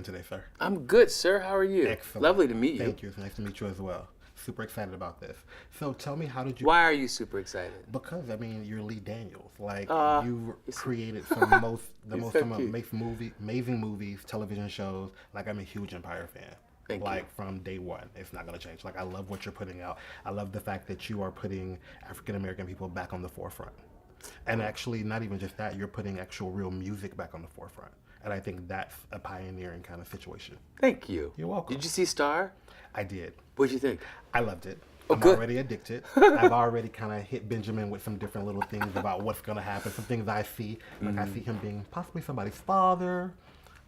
doing today, sir? I'm good, sir. How are you? Excellent. Lovely to meet you. Thank you. It's nice to meet you as well. Super excited about this. So tell me, how did you? Why are you super excited? Because I mean, you're Lee Daniels. Like Aw, you you're so- created the You're most so some cute. amazing movies, television shows. Like I'm a huge Empire fan. Thank like you. from day one, it's not gonna change. Like I love what you're putting out. I love the fact that you are putting African American people back on the forefront. And actually, not even just that, you're putting actual real music back on the forefront. And I think that's a pioneering kind of situation. Thank you. You're welcome. Did you see Star? I did. What'd you think? I loved it. Oh, I'm good. already addicted. I've already kind of hit Benjamin with some different little things about what's going to happen. Some things I see. Like I see him being possibly somebody's father.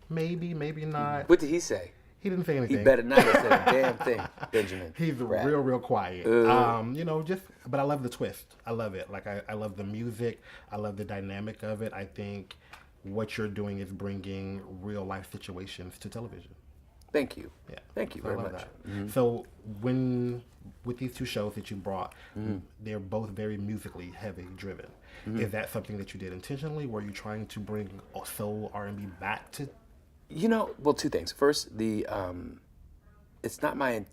Maybe, maybe not. What did he say? He didn't say He anything. better not have said a damn thing, Benjamin. He's Rat. real quiet. But I love the twist. I love it. Like I love the music. I love the dynamic of it. I think what you're doing is bringing real life situations to television. Thank you. Yeah. Thank you So I very love much. that. So with these two shows that you brought, they're both very musically heavy driven. Is that something that you did intentionally? Were you trying to bring soul R&B back to? Well, two things. First, it's not my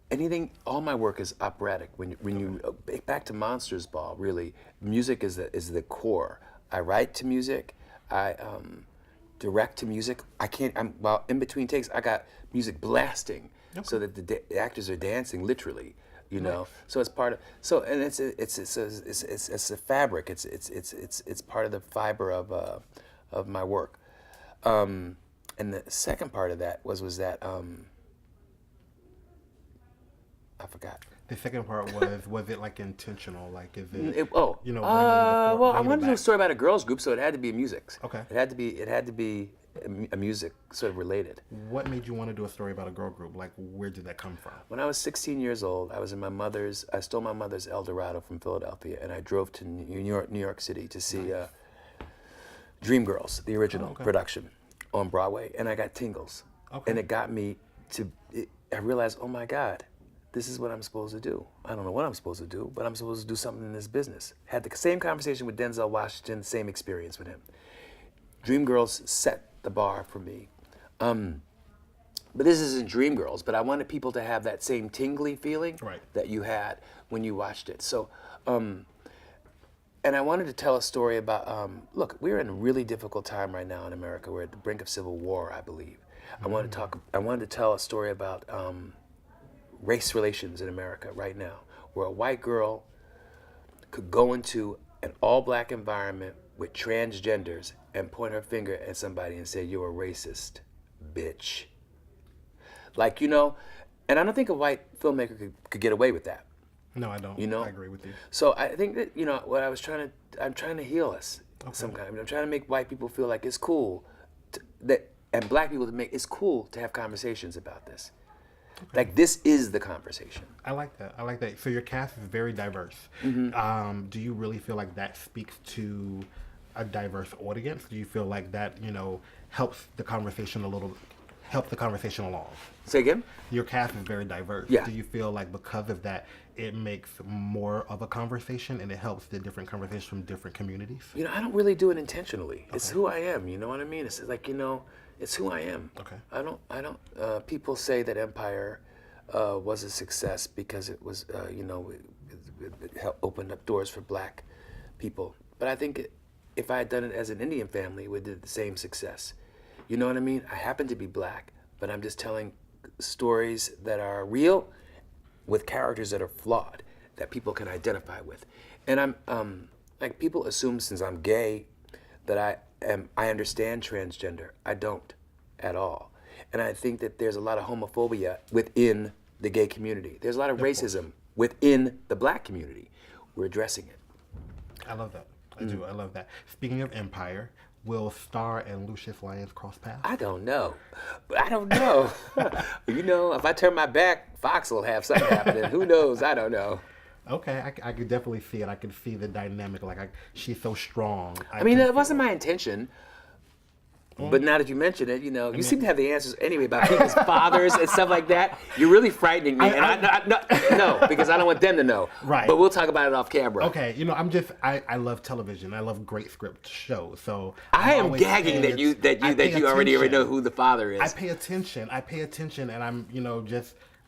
anything. All my work is operatic. When you back to Monsters Ball, really, music is the core. I write to music. I direct to music. In between takes, I got music blasting, so that the actors are dancing literally. So it's part of. And it's a fabric. It's part of the fiber of my work. And the second part of that was that I forgot. The second part was it like intentional? Like is it? Well, I wanted to do a story about a girls group, so it had to be music. Okay. It had to be a music sort of related. What made you want to do a story about a girl group? Like where did that come from? When I was 16 years old, I stole my mother's Eldorado from Philadelphia, and I drove to New York City to see Dreamgirls, the original production, on Broadway, and I got tingles. Okay. And it got me I realized, oh my God, this is what I'm supposed to do. I don't know what I'm supposed to do, but I'm supposed to do something in this business. Had the same conversation with Denzel Washington, same experience with him. Dreamgirls set the bar for me. But this isn't Dreamgirls, but I wanted people to have that same tingly feeling that you had when you watched it. So, and I wanted to tell a story about, look, we're in a really difficult time right now in America. We're at the brink of civil war, I believe. I wanted to tell a story about race relations in America right now, where a white girl could go into an all-black environment with transgenders and point her finger at somebody and say, "You're a racist, bitch." Like, and I don't think a white filmmaker could get away with that. No, I don't. I agree with you. So I think that, what I'm trying to heal us some kind. I'm trying to make white people feel like it's cool and black people it's cool to have conversations about this. Okay. Like this is the conversation. I like that. So your cast is very diverse. Mm-hmm. Do you really feel like that speaks to a diverse audience? Do you feel like that, helps the conversation along? Say again? Your cast is very diverse. Yeah. Do you feel like because of that, it makes more of a conversation and it helps the different conversations from different communities? I don't really do it intentionally. Okay. It's who I am. You know what I mean? It's like, it's who I am. Okay. I don't. People say that Empire was a success because it was, it helped opened up doors for black people. But I think if I had done it as an Indian family, it would have the same success. You know what I mean? I happen to be black, but I'm just telling stories that are real with characters that are flawed, that people can identify with. And I'm like, people assume since I'm gay that I understand transgender. I don't at all. And I think that there's a lot of homophobia within the gay community. There's a lot of racism within the black community. We're addressing it. I love that. I do. I love that. Speaking of Empire, will Star and Lucius Lyons cross paths? I don't know. But I don't know. If I turn my back, Fox will have something happening. Who knows? I don't know. Okay, I could definitely see it. I could see the dynamic. Like she's so strong. I mean, that wasn't my intention. But now that you mention it, you seem to have the answers anyway about people's fathers and stuff like that. You're really frightening me, no, because I don't want them to know. Right. But we'll talk about it off camera. Okay, I love television. I love great script shows. So I am gagging that you already know who the father is. I pay attention, and I'm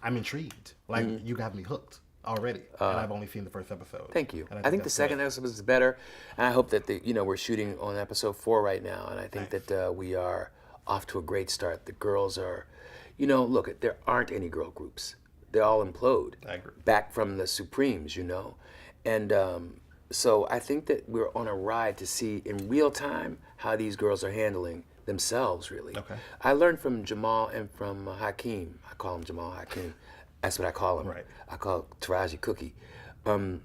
I'm intrigued. Like you got me hooked already, and I've only seen the first episode. Thank you. I think the second episode is better, and I hope that we're shooting on episode 4 right now, and I think that we are off to a great start. The girls are, look, there aren't any girl groups. They all implode. I agree. Back from the Supremes, and so I think that we're on a ride to see in real time how these girls are handling themselves. Really. Okay. I learned from Jamal and from Hakeem. I call him Jamal Hakeem. That's what I call him. Right. I call Taraji Cookie. That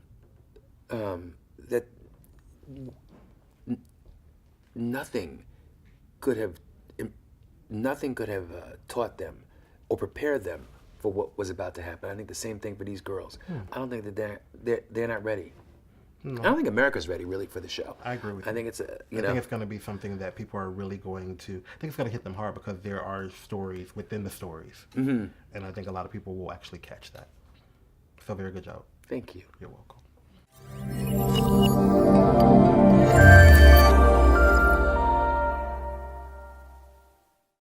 nothing could have taught them or prepared them for what was about to happen. I think the same thing for these girls. I don't think that they're not ready. No. I don't think America's ready really for the show. I agree with you. I think it's I think it's going to be something that people are really going to. I think it's going to hit them hard because there are stories within the stories, and I think a lot of people will actually catch that. So very good job. Thank you. You're welcome.